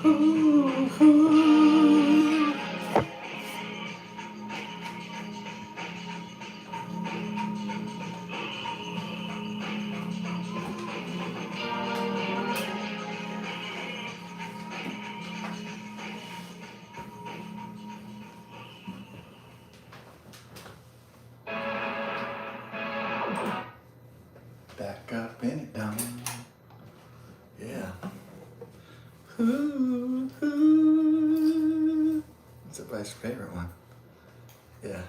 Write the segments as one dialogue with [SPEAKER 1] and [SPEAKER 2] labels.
[SPEAKER 1] Back up and it down. Yeah. Ooh, ooh. That's everybody's favorite one. Yeah.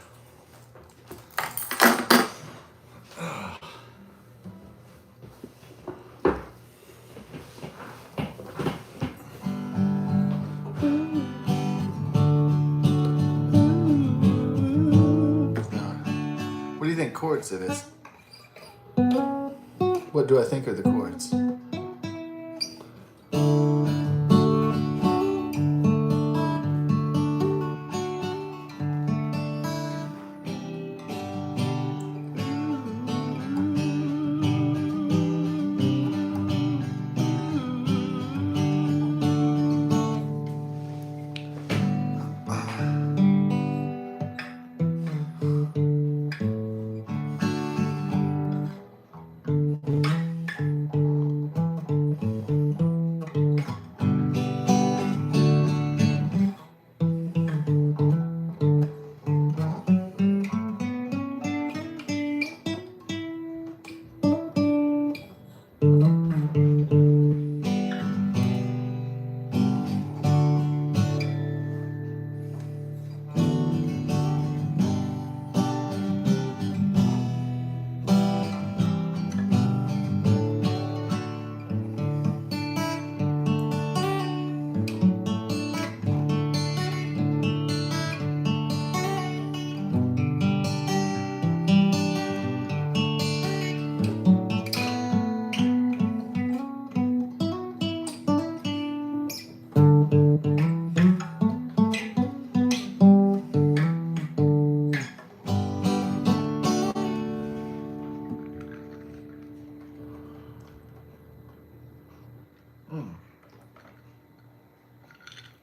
[SPEAKER 1] What do you think chords it is? What do I think are the chords?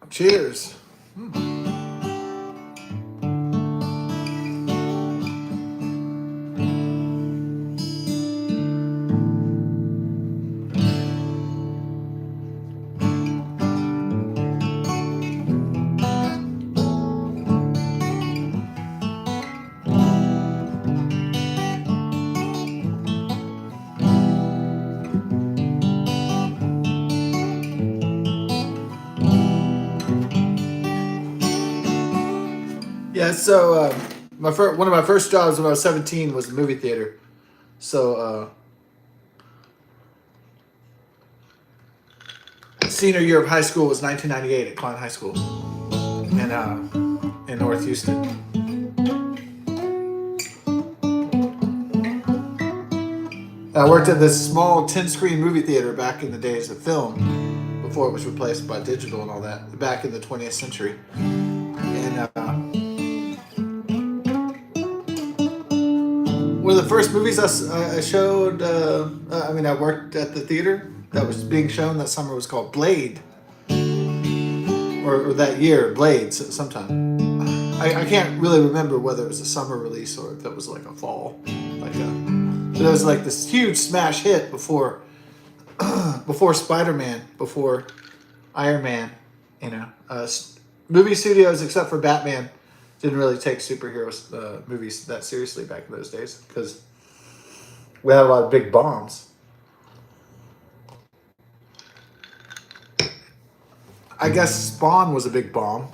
[SPEAKER 1] Cheers. Yeah, so one of my first jobs when I was 17 was the movie theater. So senior year of high school was 1998 at Klein High School in North Houston. I worked at this small 10-screen movie theater back in the days of film, before it was replaced by digital and all that, back in the 20th century. And one of the first movies I showed, I worked at the theater that was being shown that summer was called Blade. Or that year, Blade, sometime. I can't really remember whether it was a summer release or if it was like a fall. But it was like this huge smash hit before Spider-Man, before Iron Man, movie studios, except for Batman, didn't really take superhero movies that seriously back in those days because we had a lot of big bombs. I guess Spawn was a big bomb,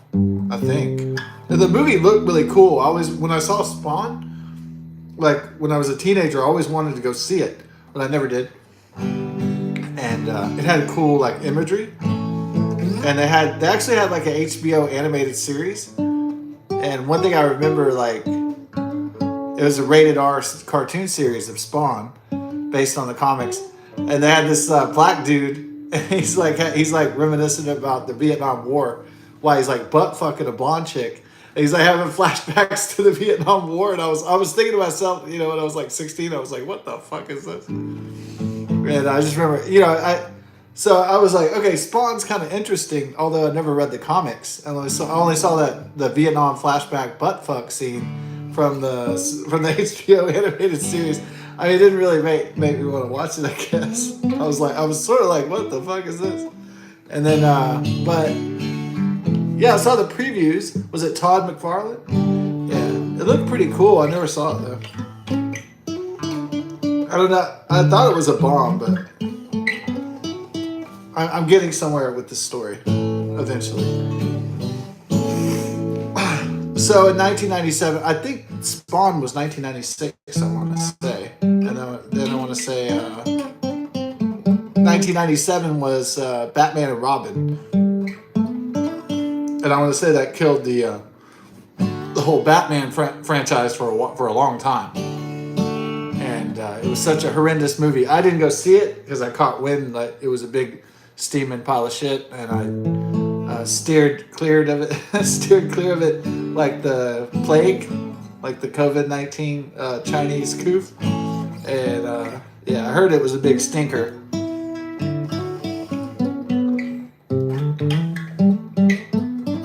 [SPEAKER 1] I think. The movie looked really cool. When I saw Spawn, like when I was a teenager, I always wanted to go see it, but I never did. And it had cool like imagery, and they actually had like an HBO animated series. And one thing I remember, like, it was a rated R cartoon series of Spawn, based on the comics, and they had this black dude, and he's like reminiscent about the Vietnam War, while he's like butt fucking a blonde chick. He's like having flashbacks to the Vietnam War, and I was thinking to myself, when I was like 16, I was like, what the fuck is this? And I just remember, So I was like, okay, Spawn's kind of interesting, although I never read the comics. I only saw that the Vietnam flashback butt fuck scene from the HBO animated series. I mean, it didn't really make me want to watch it. I guess I was sort of like, what the fuck is this? And then, but yeah, I saw the previews. Was it Todd McFarlane? Yeah, it looked pretty cool. I never saw it though. I don't know. I thought it was a bomb, but I'm getting somewhere with this story eventually. So in 1997, I think Spawn was 1996, I want to say. And then I want to say 1997 was Batman and Robin. And I want to say that killed the whole Batman franchise for a long time. And it was such a horrendous movie. I didn't go see it because I caught wind that it was a big steaming pile of shit, and I steered clear of it. Steered clear of it like the plague, like the COVID-19 Chinese coof. And yeah, I heard it was a big stinker.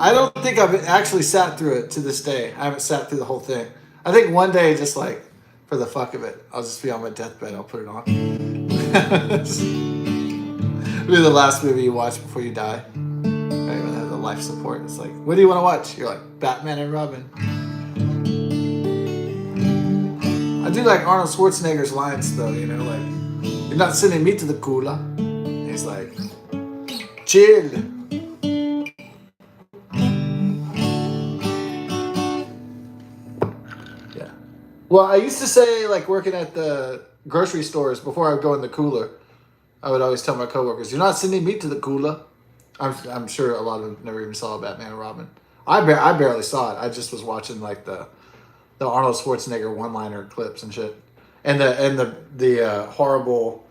[SPEAKER 1] I don't think I've actually sat through it to this day. I haven't sat through the whole thing. I think one day, just like for the fuck of it, I'll just be on my deathbed. I'll put it on. It'll be the last movie you watch before you die. Right, when they have the life support. It's like, what do you want to watch? You're like, Batman and Robin. I do like Arnold Schwarzenegger's lines though, you know, like, you're not sending me to the cooler. He's like, chill. Yeah. Well, I used to say, like, working at the grocery stores before I would go in the cooler, I would always tell my coworkers, you're not sending me to the cooler. I'm sure a lot of them never even saw Batman and Robin. I barely saw it. I just was watching like the Arnold Schwarzenegger one-liner clips and shit, and the horrible,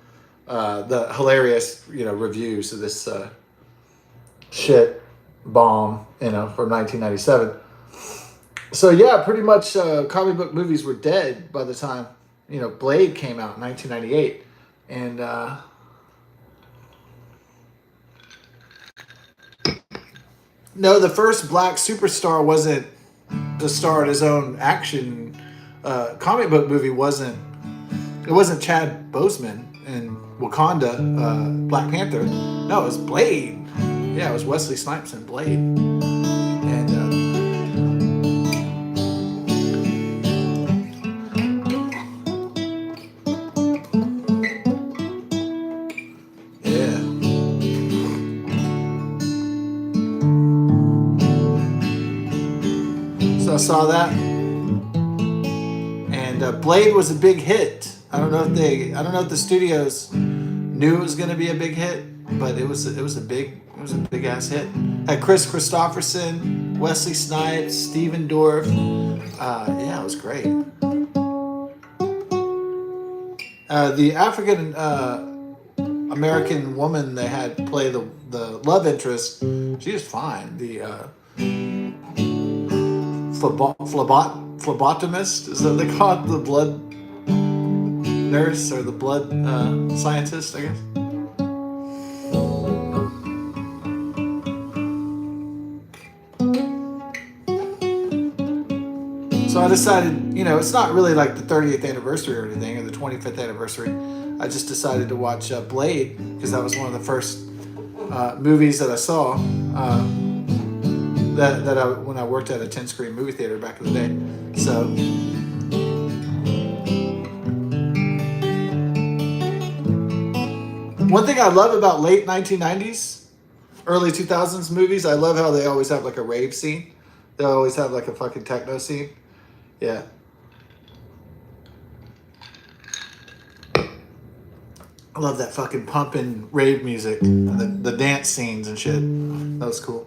[SPEAKER 1] the hilarious, you know, reviews of this shit bomb, you know, from 1997. So yeah, pretty much comic book movies were dead by the time, you know, Blade came out in 1998, and no, the first black superstar wasn't to star in his own action comic book movie. It wasn't Chad Boseman in Wakanda, Black Panther. No, it was Blade. Yeah, it was Wesley Snipes in Blade. And yeah. So I saw that, and Blade was a big hit. I don't know if the studios knew it was going to be a big hit, but it was a big ass hit. Had Chris Christopherson, Wesley Snipes, Stephen Dorff. Yeah, it was great. The African American woman they had play the love interest, she was fine. The phlebotomist, is that they call it, the blood nurse or the blood scientist, I guess. So I decided, you know, it's not really like the 30th anniversary or anything, or the 25th anniversary. I just decided to watch Blade, because that was one of the first movies that I saw when I worked at a 10-screen movie theater back in the day. So one thing I love about late 1990s, early 2000s movies, I love how they always have like a rave scene. They always have like a fucking techno scene. Yeah. I love that fucking pumping rave music, and the dance scenes and shit. That was cool.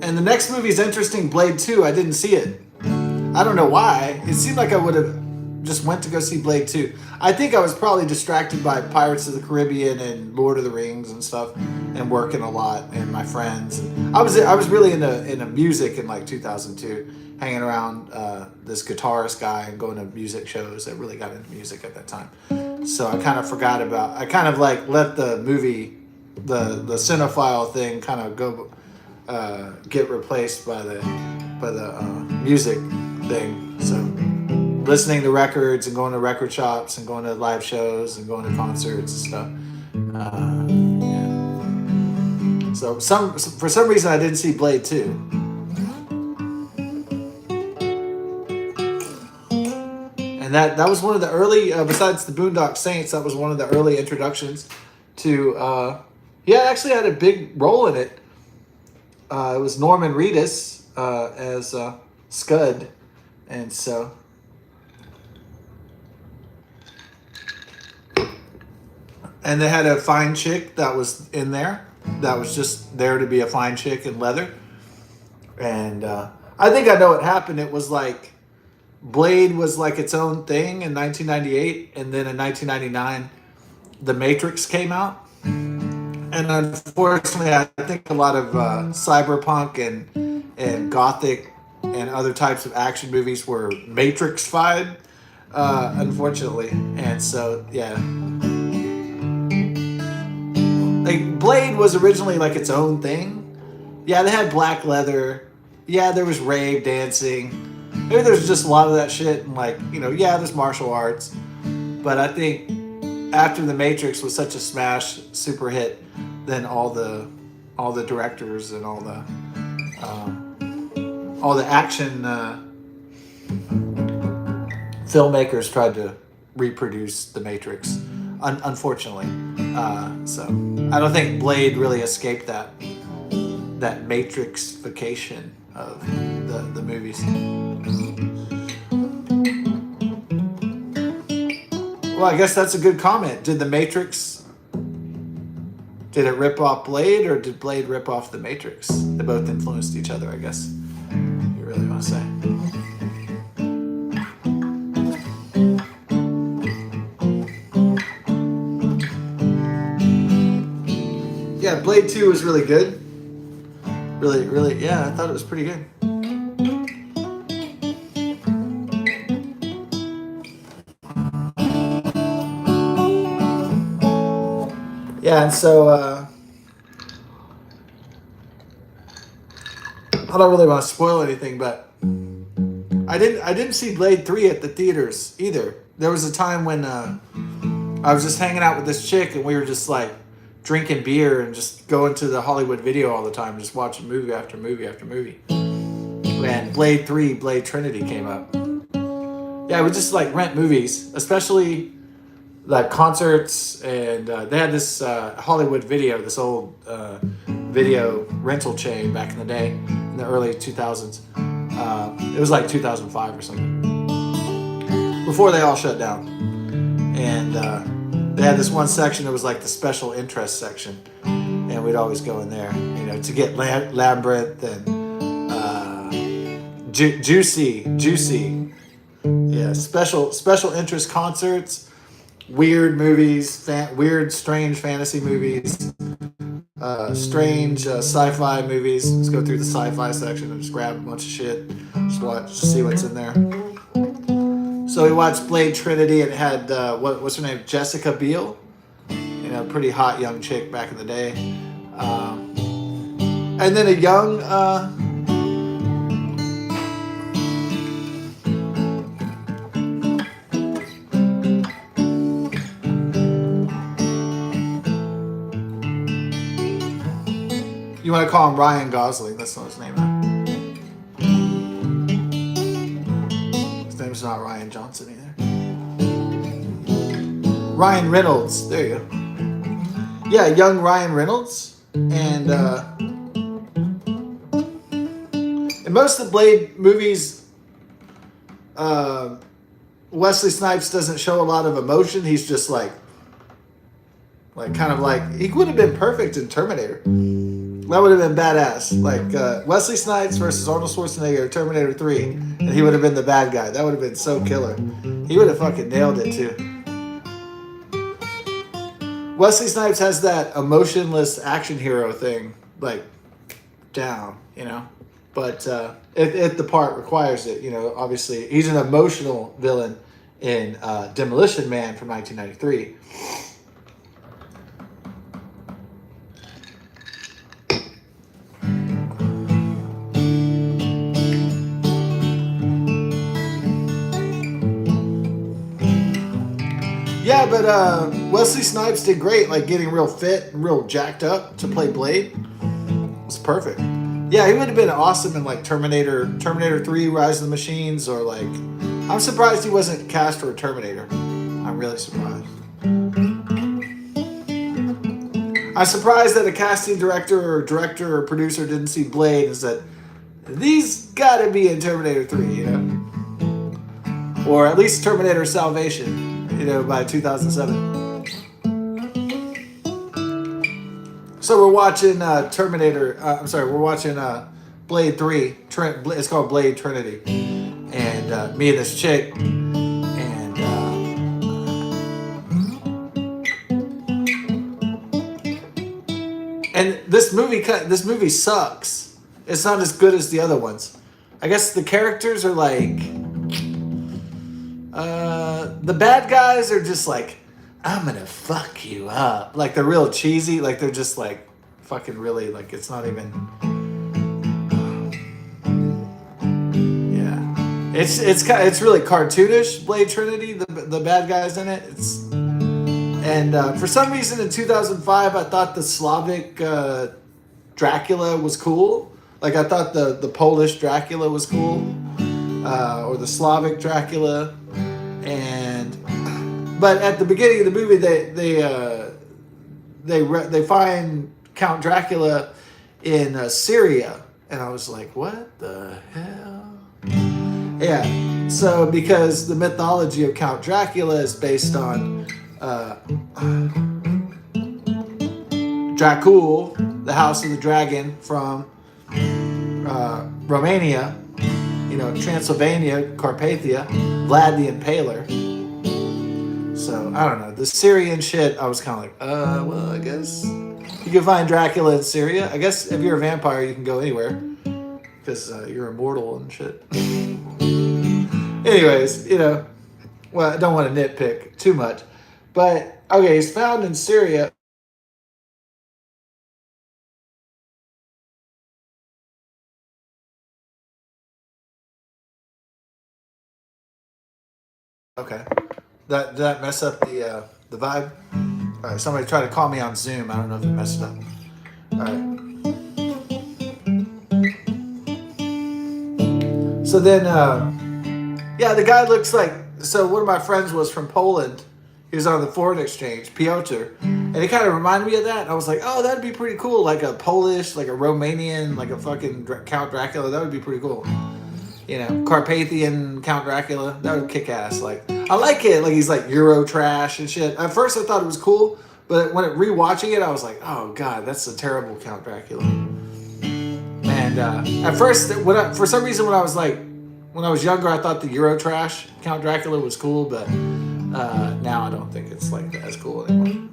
[SPEAKER 1] And the next movie is interesting, Blade 2. I didn't see it. I don't know why. It seemed like I would have just went to go see Blade 2. I think I was probably distracted by Pirates of the Caribbean and Lord of the Rings and stuff, and working a lot and my friends. And I was really into music in like 2002, hanging around this guitarist guy and going to music shows. I really got into music at that time. So I kind of forgot about. I kind of like let the movie, the cinephile thing, kind of go get replaced by the music thing. So listening to records and going to record shops and going to live shows and going to concerts and stuff. Yeah. So for some reason I didn't see Blade 2. And that was one of the early, besides the Boondock Saints, that was one of the early introductions to, it actually had a big role in it. It was Norman Reedus as Scud, and so and they had a fine chick that was in there that was just there to be a fine chick in leather. And I think I know what happened. It was like Blade was like its own thing in 1998, and then in 1999 The Matrix came out. And unfortunately, I think a lot of cyberpunk and gothic and other types of action movies were Matrix-fied, unfortunately. And so, yeah. Like, Blade was originally like its own thing. Yeah, they had black leather. Yeah, there was rave dancing. Maybe there's just a lot of that shit. And like, yeah, there's martial arts. But I think after The Matrix was such a smash, super hit, then all the directors and all the action filmmakers tried to reproduce The Matrix, unfortunately. So I don't think Blade really escaped that Matrixification of the movies. Well, I guess that's a good comment. Did it rip off Blade, or did Blade rip off The Matrix? They both influenced each other, I guess. You really want to say. Yeah, Blade 2 was really good. Really, really, yeah, I thought it was pretty good. Yeah, and so I don't really want to spoil anything, but I didn't see Blade 3 at the theaters either. There was a time when I was just hanging out with this chick, and we were just like drinking beer and just going to the Hollywood Video all the time, just watching movie after movie after movie. And Blade 3, Blade Trinity came up. Yeah, we just like rent movies, especially like concerts, and they had this Hollywood Video, this old video rental chain back in the day, in the early 2000s. It was like 2005 or something, before they all shut down. And they had this one section that was like the special interest section, and we'd always go in there, to get Labyrinth and Juicy. Yeah, special interest concerts. Weird movies, weird, strange fantasy movies, strange sci-fi movies. Let's go through the sci-fi section and just grab a bunch of shit, just see what's in there. So we watched Blade Trinity, and it had what's her name, Jessica Biel, pretty hot young chick back in the day, and then a young. You want to call him Ryan Gosling? That's not his name. His name's not Ryan Johnson either. Ryan Reynolds. There you go. Yeah, young Ryan Reynolds. And in most of the Blade movies, Wesley Snipes doesn't show a lot of emotion. He's just like kind of like, he would have been perfect in Terminator. That would have been badass. Like Wesley Snipes versus Arnold Schwarzenegger, Terminator 3, and he would have been the bad guy. That would have been so killer. He He would have fucking nailed it too. Wesley Snipes has that emotionless action hero thing, like, down, you know? But if the part requires it, you know, obviously he's an emotional villain in Demolition Man from 1993. Yeah, but Wesley Snipes did great, like getting real fit and real jacked up to play Blade. It was perfect. Yeah, he would have been awesome in like Terminator 3, Rise of the Machines, or like, I'm surprised he wasn't cast for a Terminator. I'm really surprised. I'm surprised that a casting director or producer didn't see Blade and said, these gotta be in Terminator 3, you know? Or at least Terminator Salvation, you know, by 2007. So we're watching we're watching Blade 3. It's called Blade Trinity. And me and this chick, and this movie sucks. It's not as good as the other ones. I guess the characters are like, the bad guys are just like, I'm gonna fuck you up. Like, they're real cheesy. Like, they're just like fucking really, like, it's not even. Yeah, it's really cartoonish. Blade Trinity, the bad guys in it. And for some reason in 2005, I thought the Slavic Dracula was cool. Like, I thought the Polish Dracula was cool, or the Slavic Dracula, but at the beginning of the movie, they find Count Dracula in Syria, and I was like, what the hell? Yeah, so because the mythology of Count Dracula is based on Dracul, the House of the Dragon from Romania, you know, Transylvania, Carpathia, Vlad the Impaler. So, I don't know. The Syrian shit, I was kind of like, well, I guess you can find Dracula in Syria. I guess if you're a vampire, you can go anywhere because you're immortal and shit. Anyways, you know, well, I don't want to nitpick too much. But, okay, he's found in Syria. Okay. Did that mess up the vibe? All right, somebody tried to call me on Zoom. I don't know if it messed it up. All right. So then, yeah, the guy looks like, so one of my friends was from Poland. He was on the foreign exchange, Piotr. And it kind of reminded me of that. And I was like, oh, that'd be pretty cool. Like a Polish, like a Romanian, like a fucking Count Dracula. That would be pretty cool. You know, Carpathian Count Dracula. That would kick ass. Like, I like it. Like, he's like Euro trash and shit. At first I thought it was cool. But when rewatching it, I was like, oh, God, that's a terrible Count Dracula. And at first, for some reason, when I was younger, I thought the Euro trash Count Dracula was cool, but now I don't think it's like as cool anymore.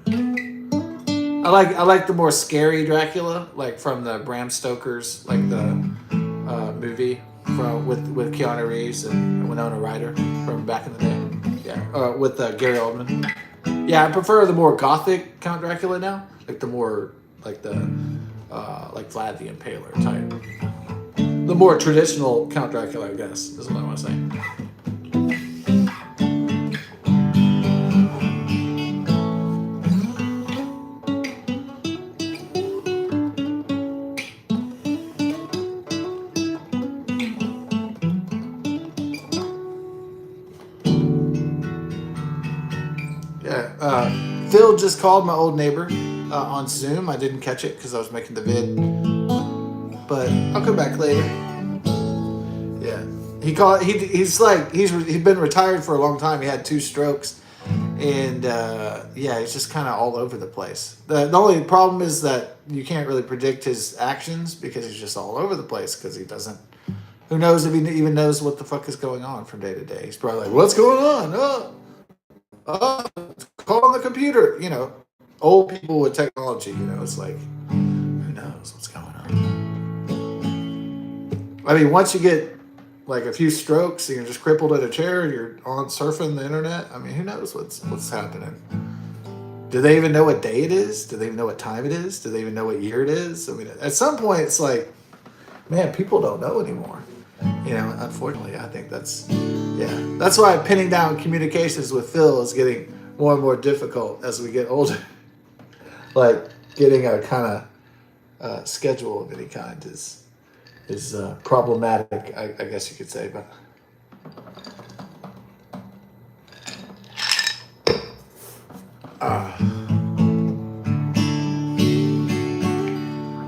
[SPEAKER 1] I like the more scary Dracula, like from the Bram Stoker's, like the movie with Keanu Reeves and Winona Ryder from back in the day. Yeah, with Gary Oldman. Yeah, I prefer the more gothic Count Dracula now, like the more like the like Vlad the Impaler type. The more traditional Count Dracula, I guess, is what I want to say. Yeah, Phil just called my old neighbor on Zoom. I didn't catch it because I was making the vid, but I'll come back later. Yeah, he called. He's been retired for a long time. He had 2 strokes, and yeah, he's just kind of all over the place. The only problem is that you can't really predict his actions because he's just all over the place because he doesn't Who knows if he even knows what the fuck is going on from day to day? He's probably like, "What's going on? Call the computer." You know, old people with technology. You know, it's like, who knows what's going on? I mean, once you get like a few strokes, and you're just crippled in a chair, and you're on surfing the internet. I mean, who knows what's happening? Do they even know what day it is? Do they even know what time it is? Do they even know what year it is? I mean, at some point, it's like, man, people don't know anymore. You know, unfortunately, I think that's why pinning down communications with Phil is getting more and more difficult as we get older. Like getting a kind of schedule of any kind is problematic, I guess you could say. But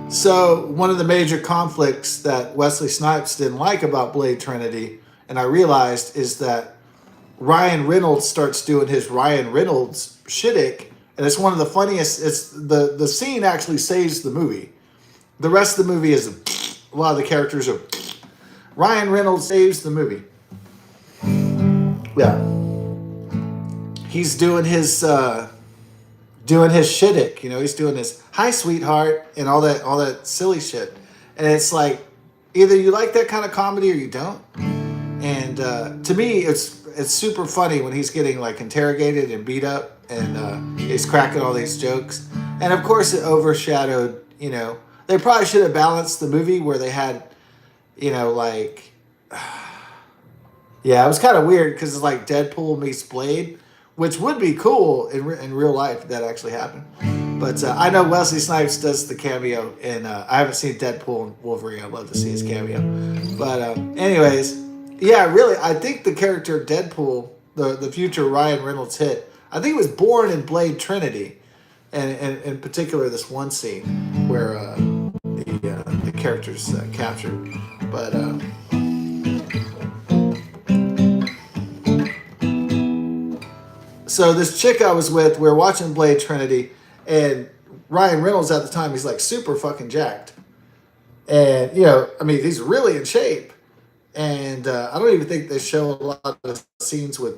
[SPEAKER 1] so one of the major conflicts that Wesley Snipes didn't like about Blade Trinity, and I realized, is that Ryan Reynolds starts doing his Ryan Reynolds shittick, and it's one of the funniest. It's the scene actually saves the movie. The rest of the movie is a lot of the characters are. Ryan Reynolds saves the movie. Yeah, he's doing his shittick. You know, he's doing his "Hi, sweetheart" and all that silly shit. And it's like, either you like that kind of comedy or you don't. And to me, it's super funny when he's getting like interrogated and beat up, and he's cracking all these jokes. And of course, it overshadowed. You know, they probably should have balanced the movie where they had, you know, like, yeah, it was kind of weird because it's like Deadpool meets Blade, which would be cool in real life if that actually happened. But I know Wesley Snipes does the cameo, and I haven't seen Deadpool and Wolverine. I'd love to see his cameo. But anyways, yeah, really, I think the character Deadpool, the future Ryan Reynolds hit, I think it was born in Blade Trinity, and in particular this one scene where the character's captured. But so this chick I was with, we were watching Blade Trinity, and Ryan Reynolds at the time, he's like super fucking jacked. And, you know, I mean, he's really in shape. And I don't even think they show a lot of scenes with.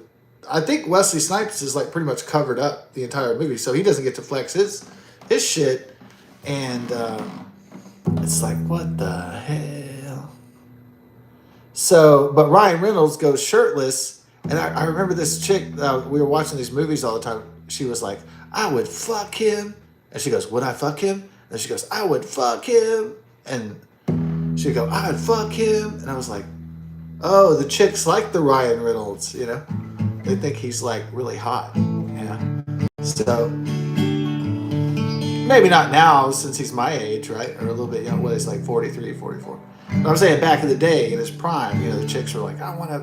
[SPEAKER 1] I think Wesley Snipes is like pretty much covered up the entire movie, so he doesn't get to flex his shit. And it's like, what the hell? So, but Ryan Reynolds goes shirtless. And I remember this chick, we were watching these movies all the time. She was like, "I would fuck him." And she goes, "Would I fuck him?" And she goes, "I would fuck him." And she'd go, "I'd fuck him." And I was like, oh, the chicks like the Ryan Reynolds, you know? They think he's like really hot. Yeah. So maybe not now since he's my age, right? Or a little bit young. What, he's like 43, 44. But I'm saying back in the day, in his prime, you know, the chicks were like, "I want to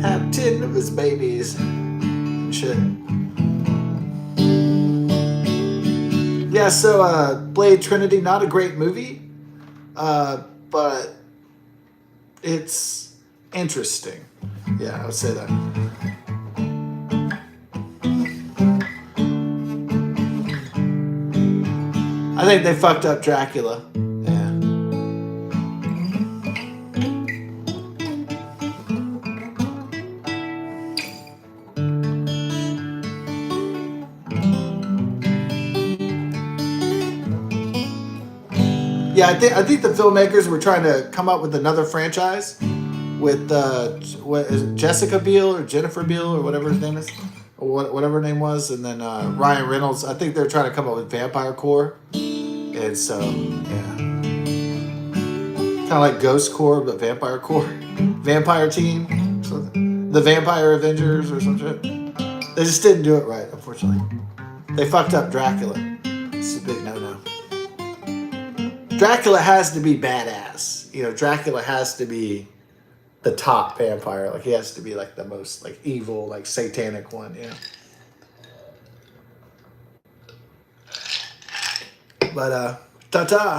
[SPEAKER 1] have 10 of his babies." And shit. Yeah, so Blade Trinity, not a great movie, but it's interesting. Yeah, I would say that. I think they fucked up Dracula. Yeah. Yeah, I think the filmmakers were trying to come up with another franchise with what is it, Jessica Biel or Jennifer Biel or whatever his name is, or whatever her name was, and then Ryan Reynolds. I think they're trying to come up with Vampire Core, and so yeah, kind of like Ghost Core but Vampire Core, Vampire Team, something. The Vampire Avengers or some shit. They just didn't do it right, unfortunately. They fucked up Dracula. It's a big no-no. Dracula has to be badass. You know, Dracula has to be the top vampire. Like, he has to be like the most like evil, like satanic one, you know. But ta-ta.